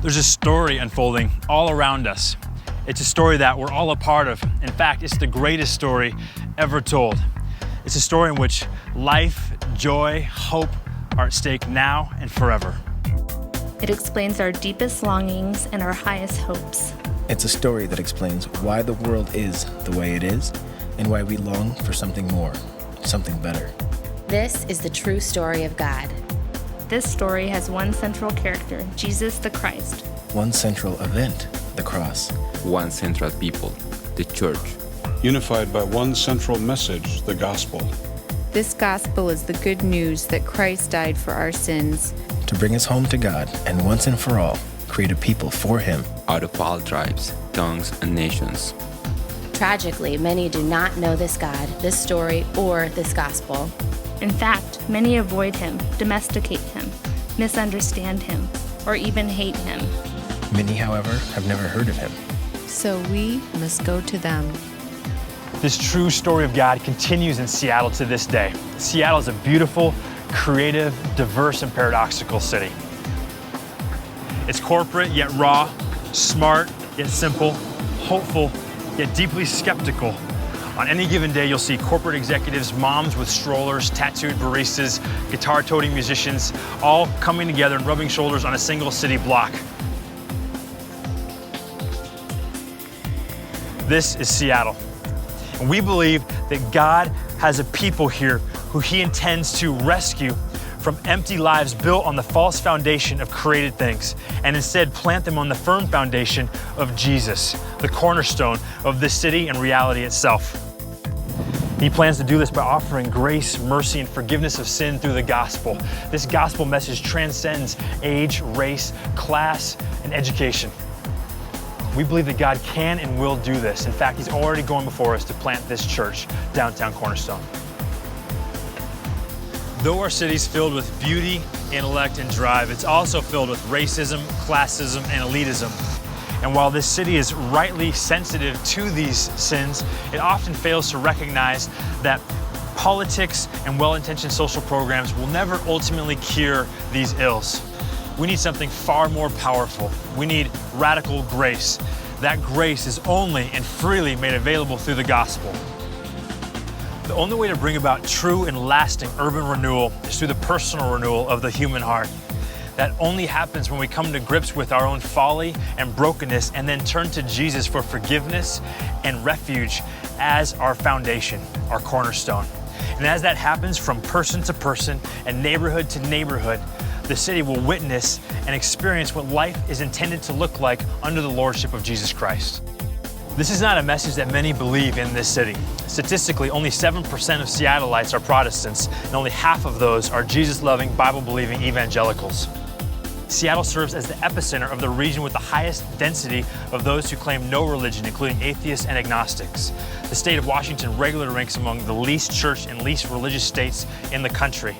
There's a story unfolding all around us. It's a story that we're all a part of. In fact, it's the greatest story ever told. It's a story in which life, joy, hope are at stake now and forever. It explains our deepest longings and our highest hopes. It's a story that explains why the world is the way it is and why we long for something more, something better. This is the true story of God. This story has one central character, Jesus the Christ. One central event, the cross. One central people, the church. Unified by one central message, the gospel. This gospel is the good news that Christ died for our sins. To bring us home to God and once and for all, create a people for Him. Out of all tribes, tongues, and nations. Tragically, many do not know this God, this story, or this gospel. In fact, many avoid him, domesticate him, misunderstand him, or even hate him. Many, however, have never heard of Him. So we must go to them. This true story of God continues in Seattle to this day. Seattle is a beautiful, creative, diverse, and paradoxical city. It's corporate yet raw, smart yet simple, hopeful yet deeply skeptical. On any given day, you'll see corporate executives, moms with strollers, tattooed baristas, guitar-toting musicians, all coming together and rubbing shoulders on a single city block. This is Seattle. And we believe that God has a people here who He intends to rescue from empty lives built on the false foundation of created things, and instead plant them on the firm foundation of Jesus, the cornerstone of this city and reality itself. He plans to do this by offering grace, mercy, and forgiveness of sin through the gospel. This gospel message transcends age, race, class, and education. We believe that God can and will do this. In fact, He's already going before us to plant this church, Downtown Cornerstone. Though our city's filled with beauty, intellect, and drive, it's also filled with racism, classism, and elitism. And while this city is rightly sensitive to these sins, it often fails to recognize that politics and well-intentioned social programs will never ultimately cure these ills. We need something far more powerful. We need radical grace. That grace is only and freely made available through the gospel. The only way to bring about true and lasting urban renewal is through the personal renewal of the human heart. That only happens when we come to grips with our own folly and brokenness and then turn to Jesus for forgiveness and refuge as our foundation, our cornerstone. And as that happens from person to person and neighborhood to neighborhood, the city will witness and experience what life is intended to look like under the lordship of Jesus Christ. This is not a message that many believe in this city. Statistically, only 7% of Seattleites are Protestants, and only half of those are Jesus-loving, Bible-believing evangelicals. Seattle serves as the epicenter of the region with the highest density of those who claim no religion, including atheists and agnostics. The state of Washington regularly ranks among the least church and least religious states in the country.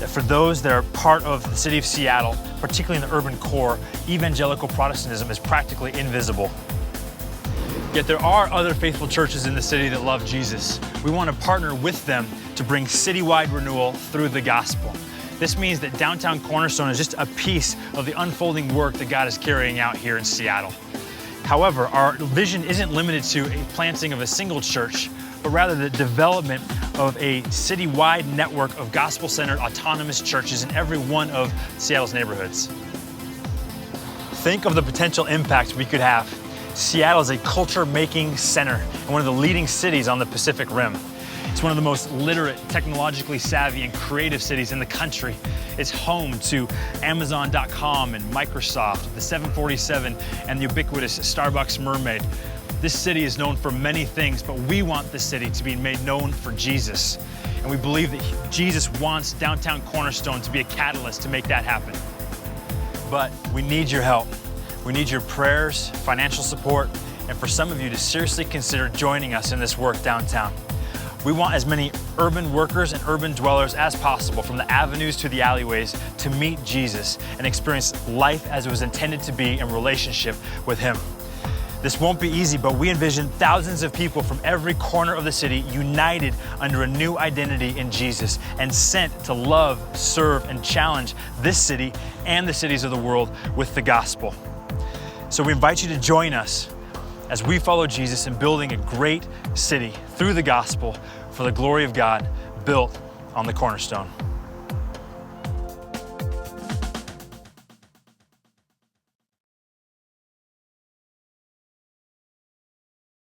For those that are part of the city of Seattle, particularly in the urban core, evangelical Protestantism is practically invisible. Yet there are other faithful churches in the city that love Jesus. We want to partner with them to bring citywide renewal through the gospel. This means that Downtown Cornerstone is just a piece of the unfolding work that God is carrying out here in Seattle. However, our vision isn't limited to a planting of a single church, but rather the development of a citywide network of gospel-centered autonomous churches in every one of Seattle's neighborhoods. Think of the potential impact we could have. Seattle is a culture-making center and one of the leading cities on the Pacific Rim. It's one of the most literate, technologically savvy, and creative cities in the country. It's home to Amazon.com and Microsoft, the 747, and the ubiquitous Starbucks Mermaid. This city is known for many things, but we want this city to be made known for Jesus. And we believe that Jesus wants Downtown Cornerstone to be a catalyst to make that happen. But we need your help. We need your prayers, financial support, and for some of you to seriously consider joining us in this work downtown. We want as many urban workers and urban dwellers as possible, from the avenues to the alleyways, to meet Jesus and experience life as it was intended to be in relationship with Him. This won't be easy, but we envision thousands of people from every corner of the city united under a new identity in Jesus and sent to love, serve, and challenge this city and the cities of the world with the gospel. So we invite you to join us as we follow Jesus in building a great city through the gospel for the glory of God, built on the cornerstone.